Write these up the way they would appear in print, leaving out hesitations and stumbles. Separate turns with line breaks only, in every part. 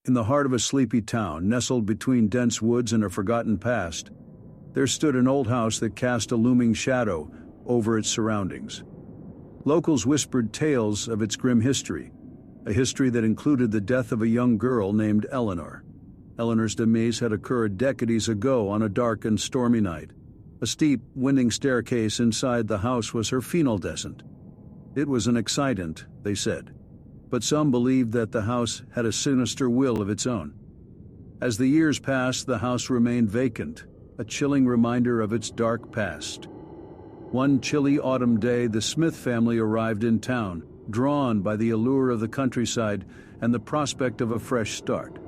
In the heart of a sleepy town, nestled between dense woods and a forgotten past, there stood an old house that cast a looming shadow over its surroundings. Locals whispered tales of its grim history, a history that included the death of a young girl named Eleanor. Eleanor's demise had occurred decades ago on a dark and stormy night. A steep, winding staircase inside the house was her funeral descent. It was an excitant, they said, but some believed that the house had a sinister will of its own. As the years passed, the house remained vacant, a chilling reminder of its dark past. One chilly autumn day, the Smith family arrived in town, drawn by the allure of the countryside and the prospect of a fresh start.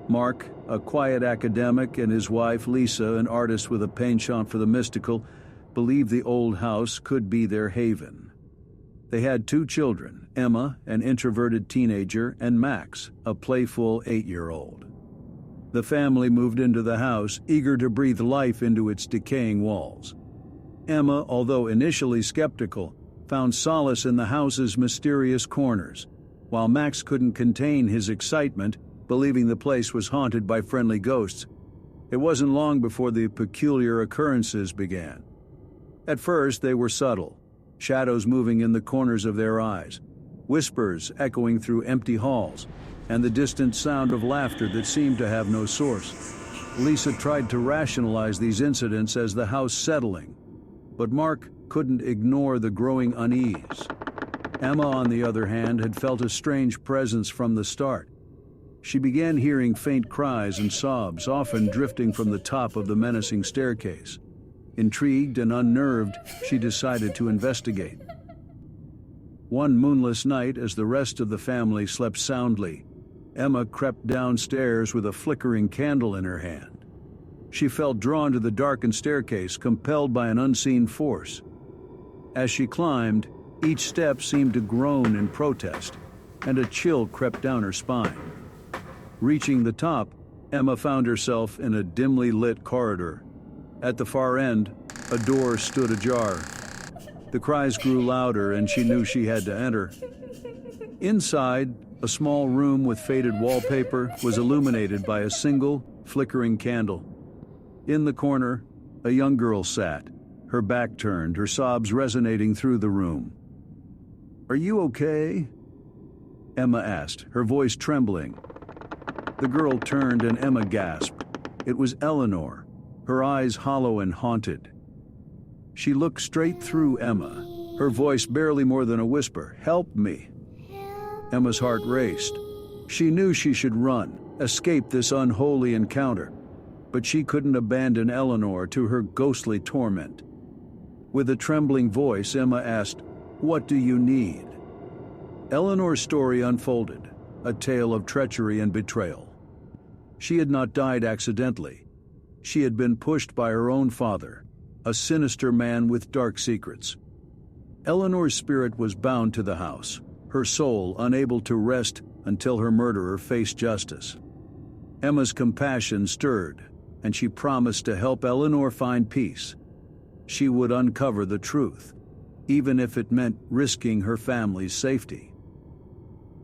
Mark, a quiet academic, and his wife, Lisa, an artist with a penchant for the mystical, believed the old house could be their haven. They had 2 children, Emma, an introverted teenager, and Max, a playful 8-year-old. The family moved into the house, eager to breathe life into its decaying walls. Emma, although initially skeptical, found solace in the house's mysterious corners, while Max couldn't contain his excitement, believing the place was haunted by friendly ghosts. It wasn't long before the peculiar occurrences began. At first, they were subtle, shadows moving in the corners of their eyes, whispers echoing through empty halls, and the distant sound of laughter that seemed to have no source. Lisa tried to rationalize these incidents as the house settling, but Mark couldn't ignore the growing unease. Emma, on the other hand, had felt a strange presence from the start. She began hearing faint cries and sobs, often drifting from the top of the menacing staircase. Intrigued and unnerved, she decided to investigate. One moonless night, as the rest of the family slept soundly, Emma crept downstairs with a flickering candle in her hand. She felt drawn to the darkened staircase, compelled by an unseen force. As she climbed, each step seemed to groan in protest, and a chill crept down her spine. Reaching the top, Emma found herself in a dimly lit corridor. At the far end, a door stood ajar. The cries grew louder, and she knew she had to enter. Inside, a small room with faded wallpaper was illuminated by a single, flickering candle. In the corner, a young girl sat, her back turned, her sobs resonating through the room. "Are you okay?" Emma asked, her voice trembling. The girl turned and Emma gasped. It was Eleanor, her eyes hollow and haunted. She looked straight through Emma, her voice barely more than a whisper. "Help me." Emma's heart raced. She knew she should run, escape this unholy encounter, but she couldn't abandon Eleanor to her ghostly torment. With a trembling voice, Emma asked, "What do you need?" Eleanor's story unfolded, a tale of treachery and betrayal. She had not died accidentally. She had been pushed by her own father, a sinister man with dark secrets. Eleanor's spirit was bound to the house, her soul unable to rest until her murderer faced justice. Emma's compassion stirred, and she promised to help Eleanor find peace. She would uncover the truth, even if it meant risking her family's safety.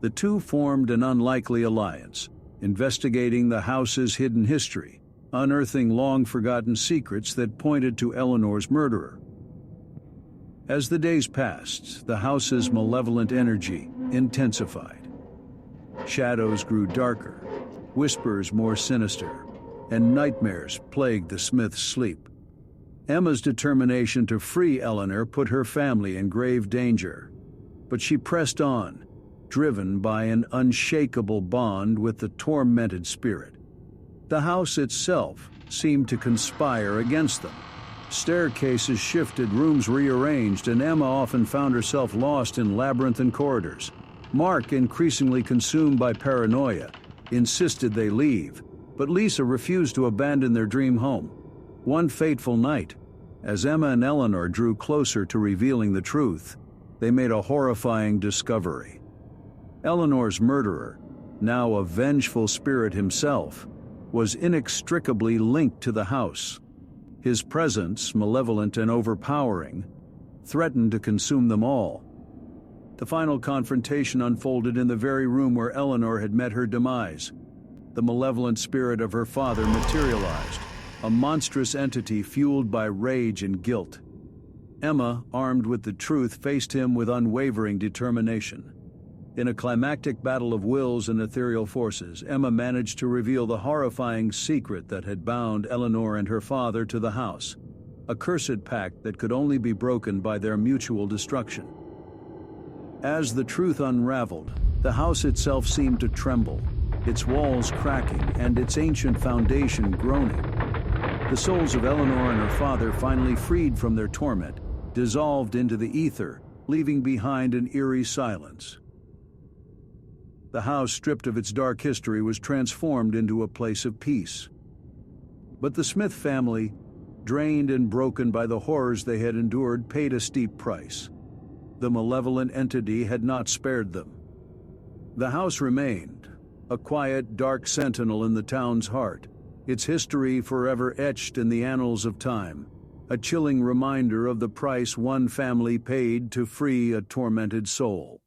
The two formed an unlikely alliance, investigating the house's hidden history, unearthing long-forgotten secrets that pointed to Eleanor's murderer. As the days passed, the house's malevolent energy intensified. Shadows grew darker, whispers more sinister, and nightmares plagued the Smiths' sleep. Emma's determination to free Eleanor put her family in grave danger, but she pressed on, driven by an unshakable bond with the tormented spirit. The house itself seemed to conspire against them. Staircases shifted, rooms rearranged, and Emma often found herself lost in labyrinthine corridors. Mark, increasingly consumed by paranoia, insisted they leave, but Lisa refused to abandon their dream home. One fateful night, as Emma and Eleanor drew closer to revealing the truth, they made a horrifying discovery. Eleanor's murderer, now a vengeful spirit himself, was inextricably linked to the house. His presence, malevolent and overpowering, threatened to consume them all. The final confrontation unfolded in the very room where Eleanor had met her demise. the malevolent spirit of her father materialized, a monstrous entity fueled by rage and guilt. Emma, armed with the truth, faced him with unwavering determination. In a climactic battle of wills and ethereal forces, Emma managed to reveal the horrifying secret that had bound Eleanor and her father to the house, a cursed pact that could only be broken by their mutual destruction. As the truth unraveled, the house itself seemed to tremble, its walls cracking and its ancient foundation groaning. The souls of Eleanor and her father, finally freed from their torment, dissolved into the ether, leaving behind an eerie silence. The house, stripped of its dark history, was transformed into a place of peace. But the Smith family, drained and broken by the horrors they had endured, paid a steep price. The malevolent entity had not spared them. The house remained, a quiet, dark sentinel in the town's heart, its history forever etched in the annals of time, a chilling reminder of the price one family paid to free a tormented soul.